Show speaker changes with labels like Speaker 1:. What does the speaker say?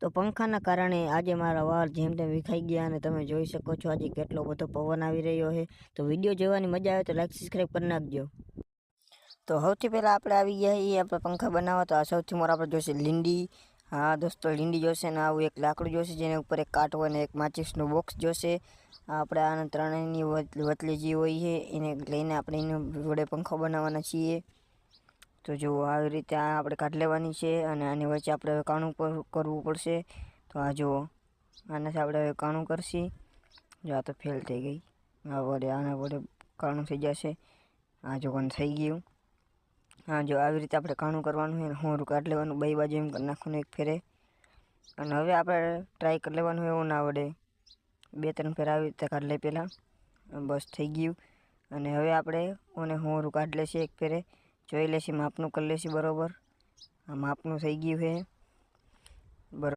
Speaker 1: તો પંખાના કારણે આજે મારા વાળ જેમ તેમ વિખાઈ ગયા અને તમે જોઈ શકો છો આજે કેટલો બધો પવન આવી રહ્યો છે। તો વિડીયો જોવાની મજા આવે તો લાઈક સબસ્ક્રાઈબ કરી નાખજો। તો સૌથી પહેલાં આપણે આવી ગયા છીએ આપણે પંખા બનાવવા। તો આ સૌથી મોટા આપણે જોશે લીંડી। હા દોસ્તો લીંડી જોશે ને આવું એક લાકડું જોશે જેને ઉપર એક કાંટો અને એક માચીસનું બોક્સ જોશે। આપણે આના ત્રણેયની વતલી જે હોય છે એને લઈને આપણે એને વડે પંખો બનાવવાના છીએ। તો જો આવી રીતે આ આપણે કાઢી લેવાની છે અને આની વચ્ચે આપણે હવે કાણું કરવું પડશે। તો આ જુઓ આનાથી આપણે હવે કાણું કરશી। જો આ તો ફેલ થઈ ગઈ, આ વડે આના વડે કાણું થઈ જશે। આ જો પણ થઈ ગયું। હા જો આવી રીતે આપણે કાણું કરવાનું છે, હોરું કાઢી લેવાનું, બે બાજુ એમ કરી નાખવાનું એક ફેરે। અને હવે આપણે ટ્રાય કરી લેવાનું એવું ના આવડે, 2-3 ફેર આવી રીતે કાઢી લે પહેલાં, બસ થઈ ગયું। અને હવે આપણે ઓને હોરું કાઢી લેશે એક ફેરે, જોઈ લેશે, માપનું કરી લેશે બરાબર। આ માપનું થઈ ગયું છે બરાબર।